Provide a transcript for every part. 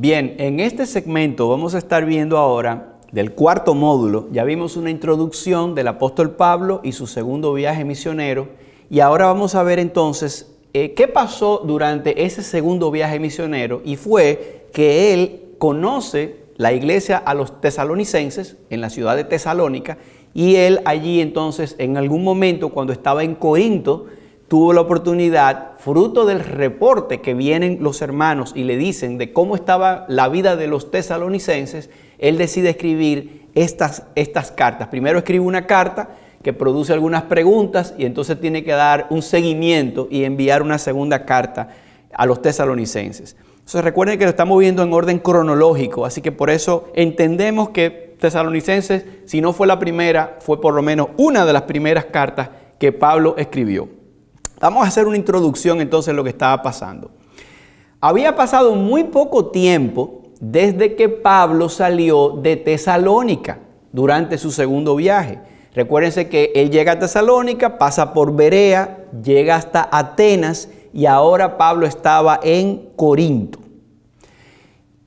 Bien, en este segmento vamos a estar viendo ahora del cuarto módulo. Ya vimos una introducción del apóstol Pablo y su segundo viaje misionero. Y ahora vamos a ver entonces qué pasó durante ese segundo viaje misionero. Y fue que él conoce la iglesia a los tesalonicenses en la ciudad de Tesalónica. Y él allí entonces, en algún momento cuando estaba en Corinto, tuvo la oportunidad, fruto del reporte que vienen los hermanos y le dicen de cómo estaba la vida de los tesalonicenses, él decide escribir estas cartas. Primero escribe una carta que produce algunas preguntas y entonces tiene que dar un seguimiento y enviar una segunda carta a los tesalonicenses. Entonces recuerden que lo estamos viendo en orden cronológico, así que por eso entendemos que Tesalonicenses, si no fue la primera, fue por lo menos una de las primeras cartas que Pablo escribió. Vamos a hacer una introducción entonces de lo que estaba pasando. Había pasado muy poco tiempo desde que Pablo salió de Tesalónica durante su segundo viaje. Recuérdense que él llega a Tesalónica, pasa por Berea, llega hasta Atenas y ahora Pablo estaba en Corinto.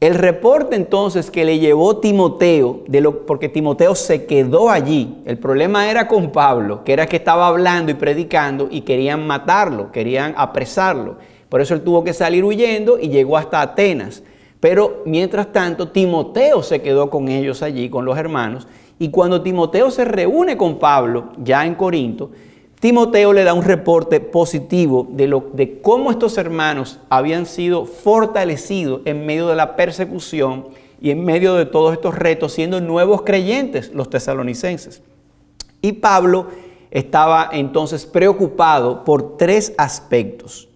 El reporte entonces que le llevó Timoteo, porque Timoteo se quedó allí, el problema era con Pablo, que era que estaba hablando y predicando y querían matarlo, querían apresarlo. Por eso él tuvo que salir huyendo y llegó hasta Atenas. Pero mientras tanto, Timoteo se quedó con ellos allí, con los hermanos. Y cuando Timoteo se reúne con Pablo, ya en Corinto, Timoteo le da un reporte positivo de cómo estos hermanos habían sido fortalecidos en medio de la persecución y en medio de todos estos retos, siendo nuevos creyentes los tesalonicenses. Y Pablo estaba entonces preocupado por tres aspectos.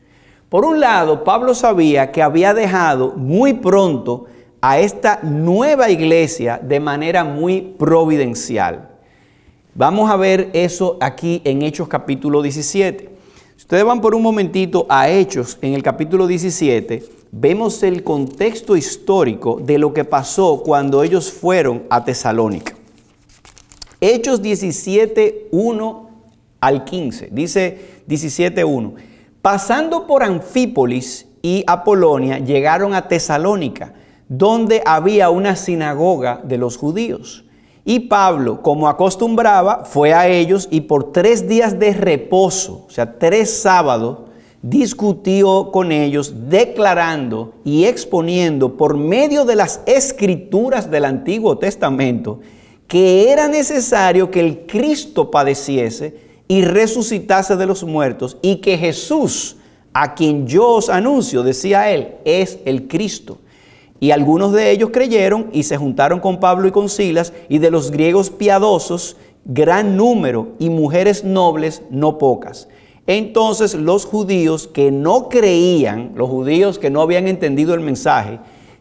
Por un lado, Pablo sabía que había dejado muy pronto a esta nueva iglesia de manera muy providencial. Vamos a ver eso aquí en Hechos capítulo 17. Si ustedes van por un momentito a Hechos en el capítulo 17, vemos el contexto histórico de lo que pasó cuando ellos fueron a Tesalónica. Hechos 17, 1 al 15, dice 17:1. Pasando por Anfípolis y Apolonia, llegaron a Tesalónica, donde había una sinagoga de los judíos. Y Pablo, como acostumbraba, fue a ellos y por 3 días de reposo, o sea, 3 sábados, discutió con ellos, declarando y exponiendo por medio de las escrituras del Antiguo Testamento que era necesario que el Cristo padeciese y resucitase de los muertos y que Jesús, a quien yo os anuncio, decía él, es el Cristo. Y algunos de ellos creyeron y se juntaron con Pablo y con Silas, y de los griegos piadosos, gran número, y mujeres nobles, no pocas. Entonces los judíos que no creían, los judíos que no habían entendido el mensaje,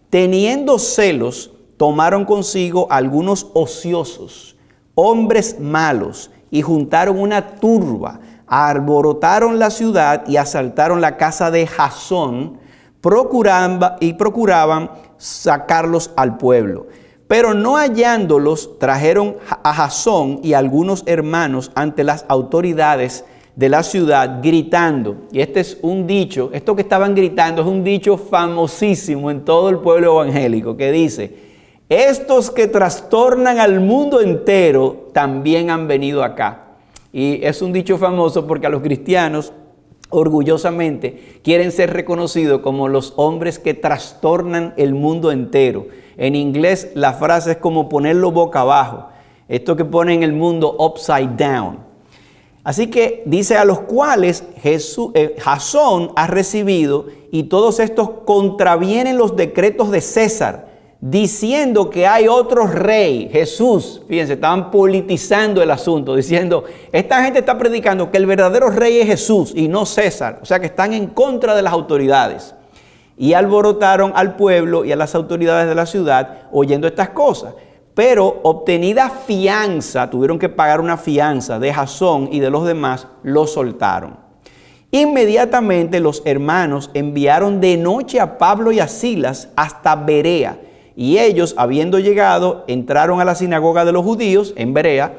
teniendo celos, tomaron consigo algunos ociosos, hombres malos, y juntaron una turba, alborotaron la ciudad y asaltaron la casa de Jasón, procuraban sacarlos al pueblo. Pero no hallándolos, trajeron a Jasón y algunos hermanos ante las autoridades de la ciudad, gritando. Y este es un dicho, esto que estaban gritando es un dicho famosísimo en todo el pueblo evangélico, que dice: estos que trastornan al mundo entero también han venido acá. Y es un dicho famoso porque a los cristianos orgullosamente quieren ser reconocidos como los hombres que trastornan el mundo entero. En inglés la frase es como ponerlo boca abajo. Esto que ponen el mundo upside down. Así que dice: a los cuales Jasón ha recibido, y todos estos contravienen los decretos de César, diciendo que hay otro rey, Jesús. Fíjense, estaban politizando el asunto, diciendo, esta gente está predicando que el verdadero rey es Jesús y no César. O sea que están en contra de las autoridades. Y alborotaron al pueblo y a las autoridades de la ciudad oyendo estas cosas. Pero obtenida fianza, tuvieron que pagar una fianza de Jasón y de los demás, los soltaron. Inmediatamente los hermanos enviaron de noche a Pablo y a Silas hasta Berea. Y ellos, habiendo llegado, entraron a la sinagoga de los judíos en Berea,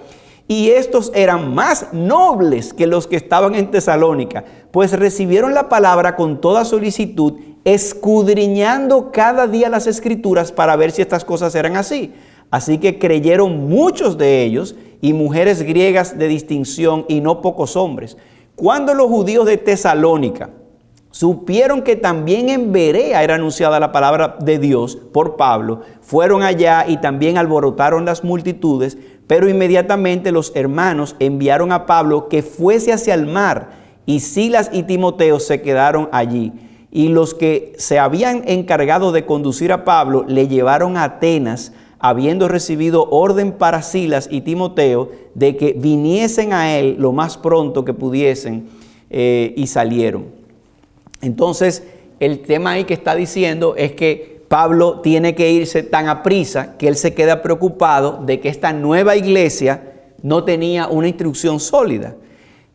y estos eran más nobles que los que estaban en Tesalónica, pues recibieron la palabra con toda solicitud escudriñando cada día las Escrituras para ver si estas cosas eran así. Así que creyeron muchos de ellos, y mujeres griegas de distinción, y no pocos hombres. Cuando los judíos de Tesalónica supieron que también en Berea era anunciada la palabra de Dios por Pablo, fueron allá y también alborotaron las multitudes, pero inmediatamente los hermanos enviaron a Pablo que fuese hacia el mar, y Silas y Timoteo se quedaron allí. Y los que se habían encargado de conducir a Pablo le llevaron a Atenas, habiendo recibido orden para Silas y Timoteo de que viniesen a él lo más pronto que pudiesen, y salieron. Entonces, el tema ahí que está diciendo es que Pablo tiene que irse tan aprisa que él se queda preocupado de que esta nueva iglesia no tenía una instrucción sólida.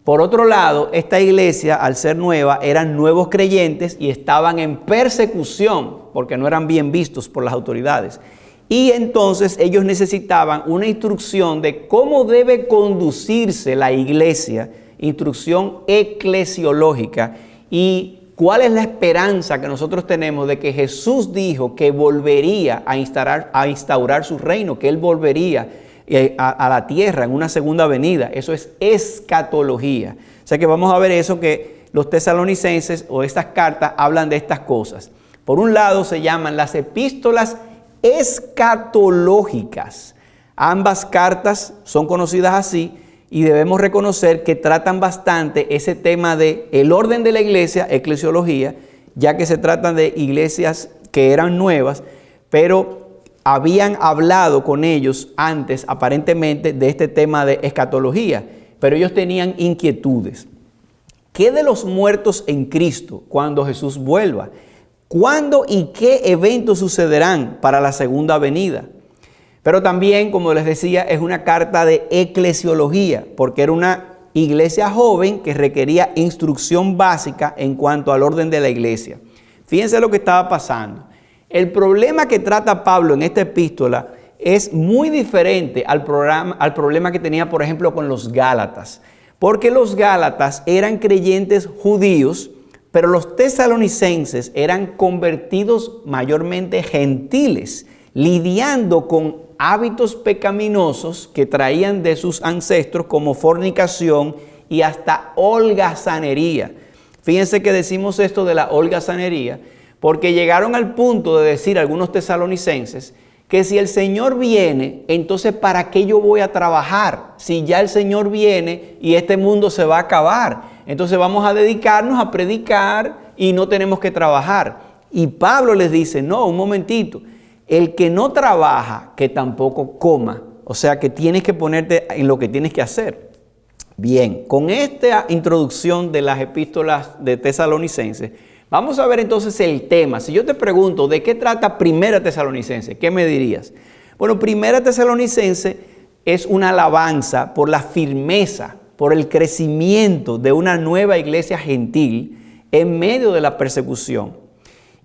Por otro lado, esta iglesia, al ser nueva, eran nuevos creyentes y estaban en persecución porque no eran bien vistos por las autoridades. Y entonces ellos necesitaban una instrucción de cómo debe conducirse la iglesia, instrucción eclesiológica, y cuál es la esperanza que nosotros tenemos de que Jesús dijo que volvería a instaurar su reino, que Él volvería a la tierra en una segunda venida. Eso es escatología. O sea que vamos a ver eso, que los tesalonicenses o estas cartas hablan de estas cosas. Por un lado se llaman las epístolas escatológicas. Ambas cartas son conocidas así y debemos reconocer que tratan bastante ese tema de el orden de la iglesia, eclesiología, ya que se tratan de iglesias que eran nuevas, pero habían hablado con ellos antes aparentemente de este tema de escatología, pero ellos tenían inquietudes. ¿Qué de los muertos en Cristo cuando Jesús vuelva? ¿Cuándo y qué eventos sucederán para la segunda venida? Pero también, como les decía, es una carta de eclesiología, porque era una iglesia joven que requería instrucción básica en cuanto al orden de la iglesia. Fíjense lo que estaba pasando. El problema que trata Pablo en esta epístola es muy diferente al problema que tenía, por ejemplo, con los Gálatas, porque los Gálatas eran creyentes judíos, pero los tesalonicenses eran convertidos mayormente gentiles, lidiando con hábitos pecaminosos que traían de sus ancestros como fornicación y hasta holgazanería. Fíjense que decimos esto de la holgazanería porque llegaron al punto de decir algunos tesalonicenses que si el Señor viene, entonces ¿para qué yo voy a trabajar? Si ya el Señor viene y este mundo se va a acabar. Entonces vamos a dedicarnos a predicar y no tenemos que trabajar. Y Pablo les dice, no, un momentito, el que no trabaja, que tampoco coma. O sea que tienes que ponerte en lo que tienes que hacer. Bien, con esta introducción de las epístolas de Tesalonicenses, vamos a ver entonces el tema. Si yo te pregunto, ¿de qué trata Primera Tesalonicense? ¿Qué me dirías? Bueno, Primera Tesalonicense es una alabanza por la firmeza, por el crecimiento de una nueva iglesia gentil en medio de la persecución.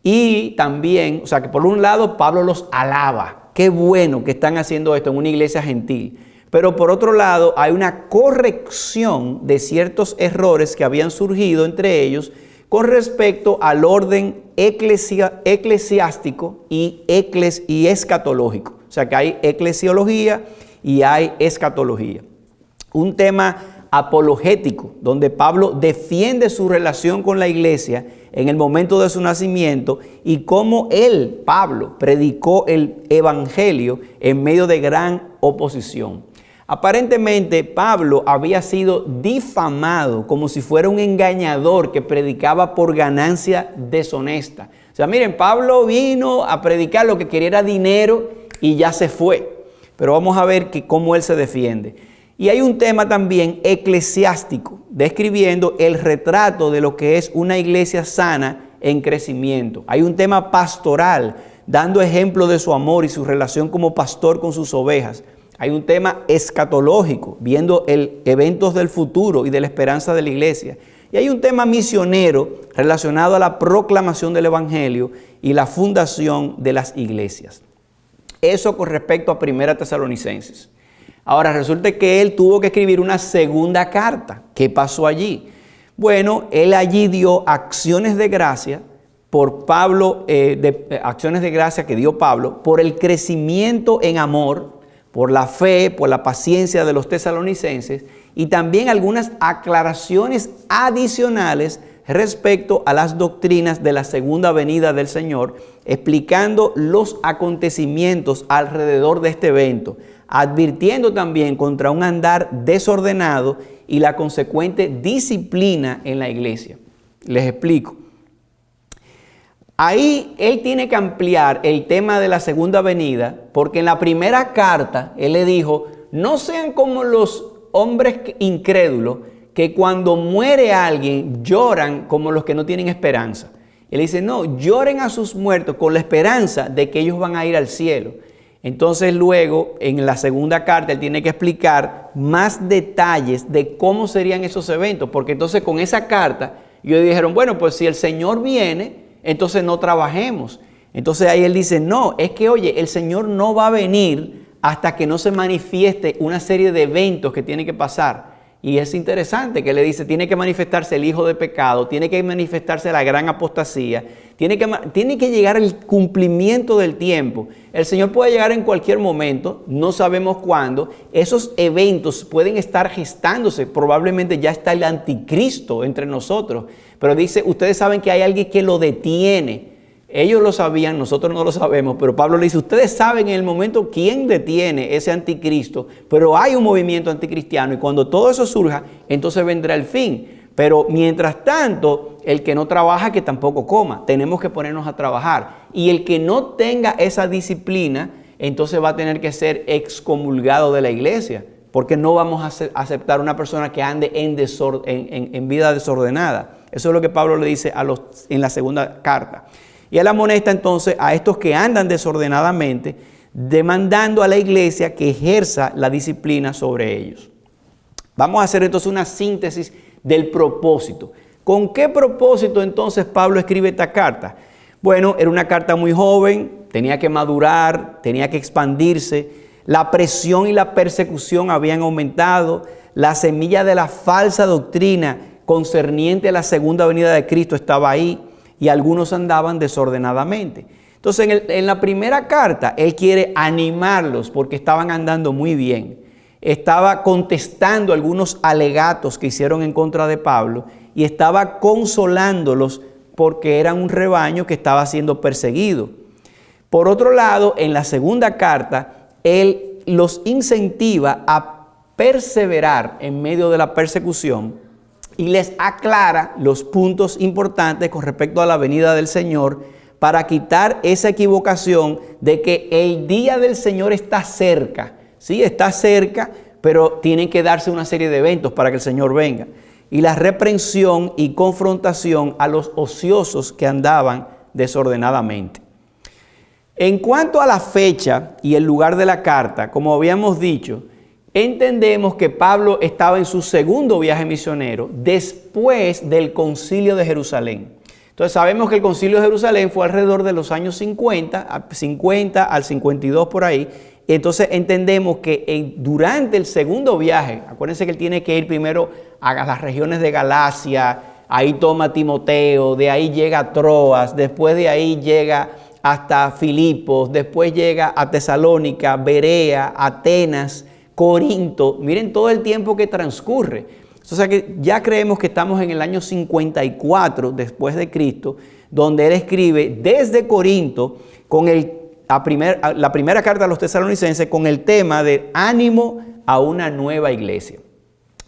Y también, o sea que por un lado Pablo los alaba. Qué bueno que están haciendo esto en una iglesia gentil. Pero por otro lado hay una corrección de ciertos errores que habían surgido entre ellos con respecto al orden eclesiástico y escatológico. O sea que hay eclesiología y hay escatología. Un tema apologético, donde Pablo defiende su relación con la iglesia en el momento de su nacimiento y cómo él, Pablo, predicó el evangelio en medio de gran oposición. Aparentemente, Pablo había sido difamado como si fuera un engañador que predicaba por ganancia deshonesta. O sea, miren, Pablo vino a predicar, lo que quería era dinero y ya se fue. Pero vamos a ver cómo él se defiende. Y hay un tema también eclesiástico, describiendo el retrato de lo que es una iglesia sana en crecimiento. Hay un tema pastoral, dando ejemplo de su amor y su relación como pastor con sus ovejas. Hay un tema escatológico, viendo eventos del futuro y de la esperanza de la iglesia. Y hay un tema misionero relacionado a la proclamación del evangelio y la fundación de las iglesias. Eso con respecto a Primera Tesalonicenses. Ahora resulta que él tuvo que escribir una segunda carta. ¿Qué pasó allí? Bueno, él allí dio acciones de gracia por Pablo, acciones de gracia que dio Pablo, por el crecimiento en amor, por la fe, por la paciencia de los tesalonicenses y también algunas aclaraciones adicionales respecto a las doctrinas de la segunda venida del Señor, explicando los acontecimientos alrededor de este evento, advirtiendo también contra un andar desordenado y la consecuente disciplina en la iglesia. Les explico. Ahí él tiene que ampliar el tema de la segunda venida, porque en la primera carta él le dijo, no sean como los hombres incrédulos que cuando muere alguien lloran como los que no tienen esperanza. Él dice, no, lloren a sus muertos con la esperanza de que ellos van a ir al cielo. Entonces luego en la segunda carta él tiene que explicar más detalles de cómo serían esos eventos, porque entonces con esa carta ellos dijeron, bueno, pues si el Señor viene, entonces no trabajemos. Entonces ahí él dice, no, es que oye, el Señor no va a venir hasta que no se manifieste una serie de eventos que tiene que pasar. Y es interesante que le dice, tiene que manifestarse el hijo de pecado, tiene que manifestarse la gran apostasía, tiene que llegar el cumplimiento del tiempo. El Señor puede llegar en cualquier momento, no sabemos cuándo. Esos eventos pueden estar gestándose, probablemente ya está el anticristo entre nosotros. Pero dice, ustedes saben que hay alguien que lo detiene. Ellos lo sabían, nosotros no lo sabemos, pero Pablo le dice, ustedes saben en el momento quién detiene ese anticristo, pero hay un movimiento anticristiano y cuando todo eso surja, entonces vendrá el fin. Pero mientras tanto, el que no trabaja, que tampoco coma. Tenemos que ponernos a trabajar. Y el que no tenga esa disciplina, entonces va a tener que ser excomulgado de la iglesia, porque no vamos a aceptar una persona que ande en vida desordenada. Eso es lo que Pablo le dice en la segunda carta. Y él amonesta entonces a estos que andan desordenadamente, demandando a la iglesia que ejerza la disciplina sobre ellos. Vamos a hacer entonces una síntesis del propósito. ¿Con qué propósito entonces Pablo escribe esta carta? Bueno, era una carta muy joven, tenía que madurar, tenía que expandirse, la presión y la persecución habían aumentado, la semilla de la falsa doctrina concerniente a la segunda venida de Cristo estaba ahí, y algunos andaban desordenadamente. Entonces, en la primera carta, él quiere animarlos porque estaban andando muy bien. Estaba contestando algunos alegatos que hicieron en contra de Pablo y estaba consolándolos porque eran un rebaño que estaba siendo perseguido. Por otro lado, en la segunda carta, él los incentiva a perseverar en medio de la persecución y les aclara los puntos importantes con respecto a la venida del Señor para quitar esa equivocación de que el día del Señor está cerca. Sí, está cerca, pero tienen que darse una serie de eventos para que el Señor venga. Y la reprensión y confrontación a los ociosos que andaban desordenadamente. En cuanto a la fecha y el lugar de la carta, como habíamos dicho, entendemos que Pablo estaba en su segundo viaje misionero después del Concilio de Jerusalén. Entonces sabemos que el Concilio de Jerusalén fue alrededor de los años 50 al 52 por ahí. Entonces entendemos que durante el segundo viaje, acuérdense que él tiene que ir primero a las regiones de Galacia, ahí toma Timoteo, de ahí llega a Troas, después de ahí llega hasta Filipos, después llega a Tesalónica, Berea, Atenas, Corinto. Miren todo el tiempo que transcurre. O sea que ya creemos que estamos en el año 54 después de Cristo, donde él escribe desde Corinto con la primera carta a los tesalonicenses con el tema de ánimo a una nueva iglesia.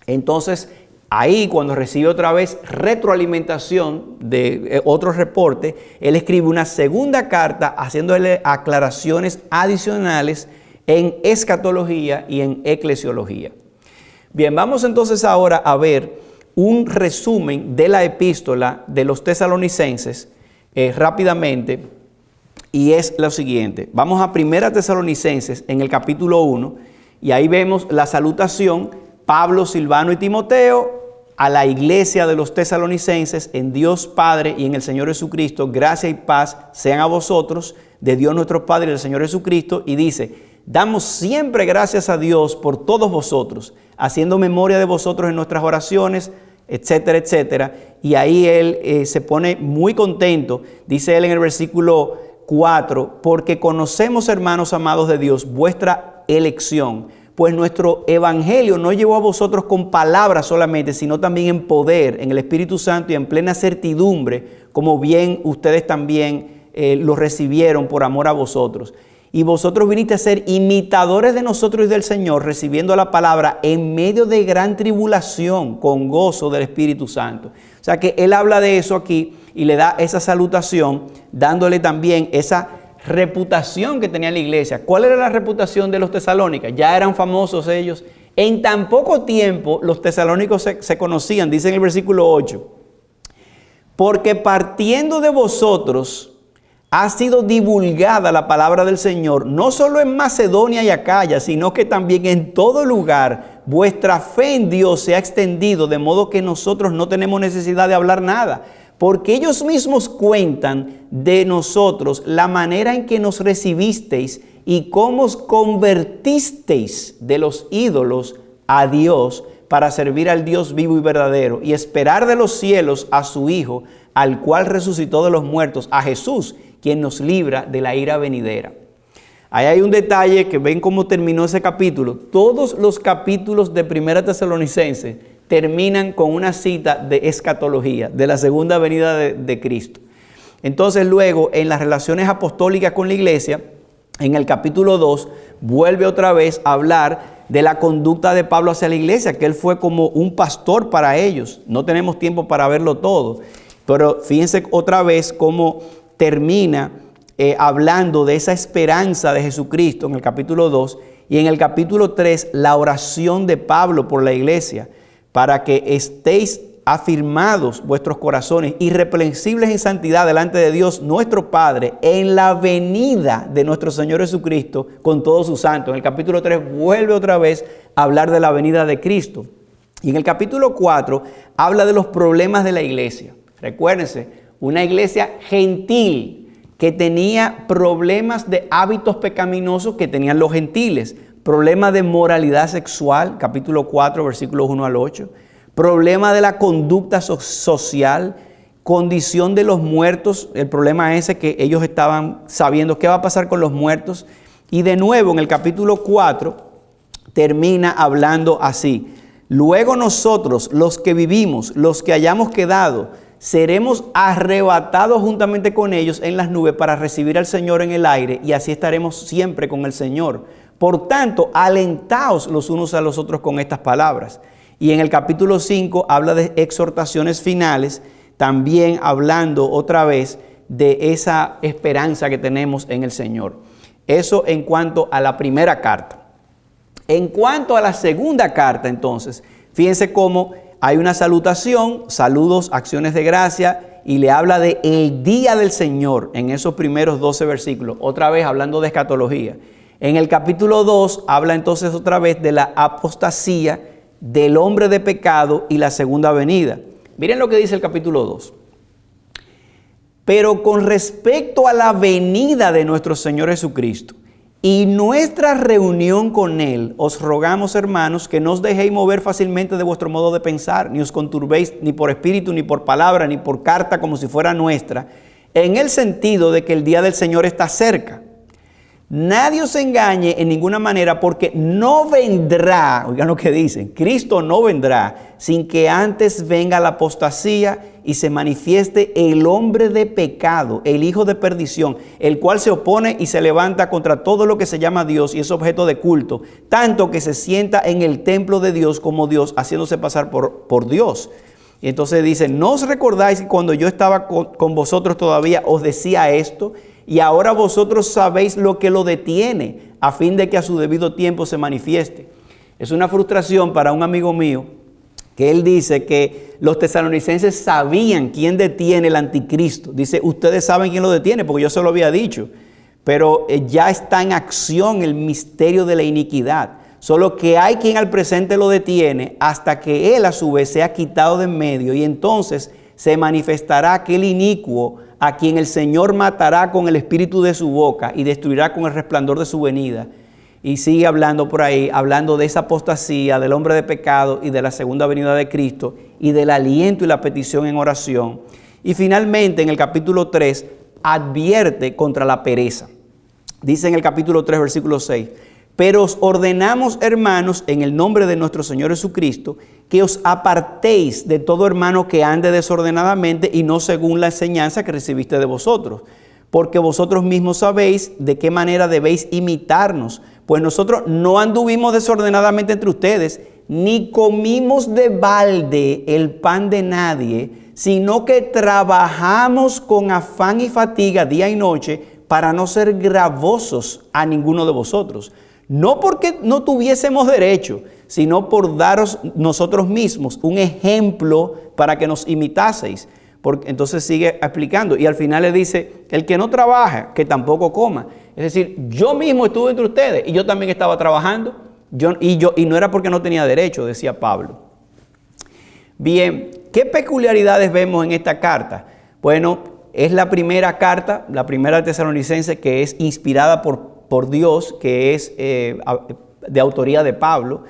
Entonces, ahí cuando recibe otra vez retroalimentación de otro reporte, él escribe una segunda carta haciéndole aclaraciones adicionales en escatología y en eclesiología. Bien, vamos entonces ahora a ver un resumen de la epístola de los tesalonicenses rápidamente, y es lo siguiente. Vamos a 1 Tesalonicenses en el capítulo 1 y ahí vemos la salutación, Pablo, Silvano y Timoteo, a la iglesia de los tesalonicenses, en Dios Padre y en el Señor Jesucristo, gracia y paz sean a vosotros, de Dios nuestro Padre y del Señor Jesucristo. Y dice, damos siempre gracias a Dios por todos vosotros, haciendo memoria de vosotros en nuestras oraciones, etcétera, etcétera. Y ahí él se pone muy contento, dice él en el versículo 4, porque conocemos, hermanos amados de Dios, vuestra elección, pues nuestro evangelio no llegó a vosotros con palabras solamente, sino también en poder, en el Espíritu Santo y en plena certidumbre, como bien ustedes también lo recibieron por amor a vosotros. Y vosotros viniste a ser imitadores de nosotros y del Señor, recibiendo la palabra en medio de gran tribulación, con gozo del Espíritu Santo. O sea que él habla de eso aquí y le da esa salutación, dándole también esa reputación que tenía la iglesia. ¿Cuál era la reputación de los tesalónicos? Ya eran famosos ellos. En tan poco tiempo los tesalónicos se conocían, dice en el versículo 8. Porque partiendo de vosotros ha sido divulgada la palabra del Señor, no solo en Macedonia y Acaya, sino que también en todo lugar vuestra fe en Dios se ha extendido, de modo que nosotros no tenemos necesidad de hablar nada, porque ellos mismos cuentan de nosotros la manera en que nos recibisteis y cómo os convertisteis de los ídolos a Dios para servir al Dios vivo y verdadero y esperar de los cielos a su Hijo, al cual resucitó de los muertos, a Jesús, quien nos libra de la ira venidera. Ahí hay un detalle que ven cómo terminó ese capítulo. Todos los capítulos de Primera Tesalonicense terminan con una cita de escatología, de la segunda venida de Cristo. Entonces luego, en las relaciones apostólicas con la iglesia, en el capítulo 2, vuelve otra vez a hablar de la conducta de Pablo hacia la iglesia, que él fue como un pastor para ellos. No tenemos tiempo para verlo todo, pero fíjense otra vez cómo termina hablando de esa esperanza de Jesucristo en el capítulo 2 y en el capítulo 3 la oración de Pablo por la iglesia para que estéis afirmados vuestros corazones irreprensibles en santidad delante de Dios nuestro Padre en la venida de nuestro Señor Jesucristo con todos sus santos. En el capítulo 3 vuelve otra vez a hablar de la venida de Cristo y en el capítulo 4 habla de los problemas de la iglesia. Recuérdense, una iglesia gentil que tenía problemas de hábitos pecaminosos que tenían los gentiles, problemas de moralidad sexual, capítulo 4, versículos 1 al 8, problema de la conducta social, condición de los muertos, el problema ese que ellos estaban sabiendo qué va a pasar con los muertos. Y de nuevo en el capítulo 4 termina hablando así: luego nosotros, los que vivimos, los que hayamos quedado, seremos arrebatados juntamente con ellos en las nubes para recibir al Señor en el aire, y así estaremos siempre con el Señor. Por tanto, alentaos los unos a los otros con estas palabras. Y en el capítulo 5 habla de exhortaciones finales, también hablando otra vez de esa esperanza que tenemos en el Señor. Eso en cuanto a la primera carta. En cuanto a la segunda carta, entonces, fíjense cómo hay una salutación, saludos, acciones de gracia, y le habla de el día del Señor en esos primeros 12 versículos, otra vez hablando de escatología. En el capítulo 2 habla entonces otra vez de la apostasía, del hombre de pecado y la segunda venida. Miren lo que dice el capítulo 2. Pero con respecto a la venida de nuestro Señor Jesucristo y nuestra reunión con Él, os rogamos, hermanos, que no os dejéis mover fácilmente de vuestro modo de pensar, ni os conturbéis ni por espíritu, ni por palabra, ni por carta como si fuera nuestra, en el sentido de que el día del Señor está cerca. Nadie os engañe en ninguna manera, porque no vendrá, oigan lo que dicen, Cristo no vendrá sin que antes venga la apostasía y se manifieste el hombre de pecado, el hijo de perdición, el cual se opone y se levanta contra todo lo que se llama Dios y es objeto de culto, tanto que se sienta en el templo de Dios como Dios, haciéndose pasar por Dios. Y entonces dice: ¿no os recordáis que cuando yo estaba con vosotros todavía os decía esto? Y ahora vosotros sabéis lo que lo detiene, a fin de que a su debido tiempo se manifieste. Es una frustración para un amigo mío, que él dice que los tesalonicenses sabían quién detiene el anticristo. Dice: ustedes saben quién lo detiene, porque yo se lo había dicho. Pero ya está en acción el misterio de la iniquidad. Solo que hay quien al presente lo detiene hasta que él a su vez sea quitado de en medio, y entonces se manifestará aquel inicuo a quien el Señor matará con el espíritu de su boca y destruirá con el resplandor de su venida. Y sigue hablando por ahí, hablando de esa apostasía, del hombre de pecado y de la segunda venida de Cristo y del aliento y la petición en oración. Y finalmente en el capítulo 3 advierte contra la pereza. Dice en el capítulo 3, versículo 6, pero os ordenamos, hermanos, en el nombre de nuestro Señor Jesucristo, que os apartéis de todo hermano que ande desordenadamente y no según la enseñanza que recibiste de vosotros. Porque vosotros mismos sabéis de qué manera debéis imitarnos. Pues nosotros no anduvimos desordenadamente entre ustedes, ni comimos de balde el pan de nadie, sino que trabajamos con afán y fatiga día y noche para no ser gravosos a ninguno de vosotros. No porque no tuviésemos derecho, sino por daros nosotros mismos un ejemplo para que nos imitaseis. Porque entonces sigue explicando y al final le dice, el que no trabaja, que tampoco coma. Es decir, yo mismo estuve entre ustedes y yo también estaba trabajando y no era porque no tenía derecho, decía Pablo. Bien, ¿qué peculiaridades vemos en esta carta? Bueno, es la primera carta, la primera Tesalonicense, que es inspirada por Dios, que es de autoría de Pablo.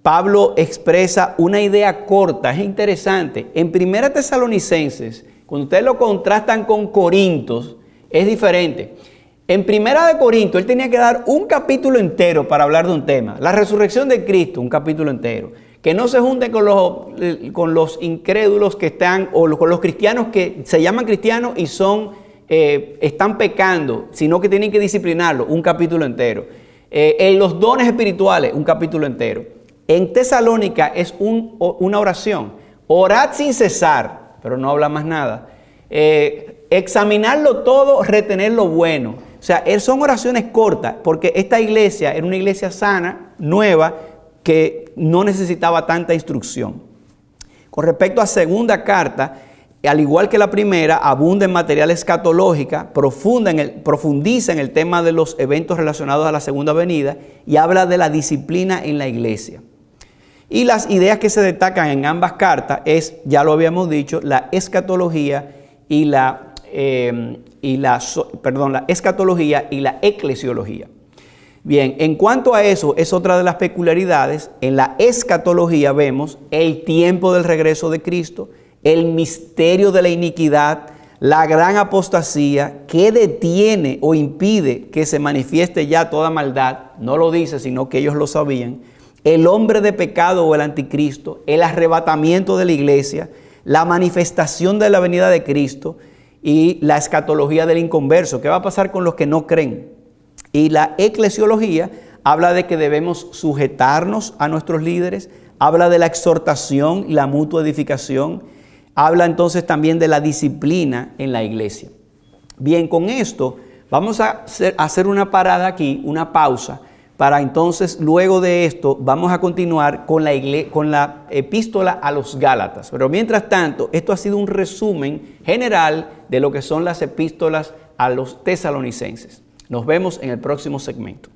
Pablo expresa una idea corta, es interesante. En Primera Tesalonicenses, cuando ustedes lo contrastan con Corintios, es diferente. En Primera de Corintios, él tenía que dar un capítulo entero para hablar de un tema. La resurrección de Cristo, un capítulo entero. Que no se junten con los incrédulos que están, o con los cristianos que se llaman cristianos y están pecando, sino que tienen que disciplinarlo, un capítulo entero. En los dones espirituales, un capítulo entero. En Tesalónica es una oración. Orad sin cesar, pero no habla más nada. Examinarlo todo, retener lo bueno. O sea, son oraciones cortas, porque esta iglesia era una iglesia sana, nueva, que no necesitaba tanta instrucción. Con respecto a segunda carta, al igual que la primera, abunda en material escatológica, profundiza en el tema de los eventos relacionados a la segunda venida y habla de la disciplina en la iglesia. Y las ideas que se destacan en ambas cartas es, ya lo habíamos dicho, la escatología y la escatología y la eclesiología. Bien, en cuanto a eso, es otra de las peculiaridades. En la escatología vemos el tiempo del regreso de Cristo, el misterio de la iniquidad, la gran apostasía que detiene o impide que se manifieste ya toda maldad. No lo dice, sino que ellos lo sabían. El hombre de pecado o el anticristo, el arrebatamiento de la iglesia, la manifestación de la venida de Cristo y la escatología del inconverso. ¿Qué va a pasar con los que no creen? Y la eclesiología habla de que debemos sujetarnos a nuestros líderes, habla de la exhortación y la mutua edificación, habla entonces también de la disciplina en la iglesia. Bien, con esto vamos a hacer una parada aquí, una pausa, para entonces luego de esto vamos a continuar con la epístola a los Gálatas. Pero mientras tanto, esto ha sido un resumen general de lo que son las epístolas a los tesalonicenses. Nos vemos en el próximo segmento.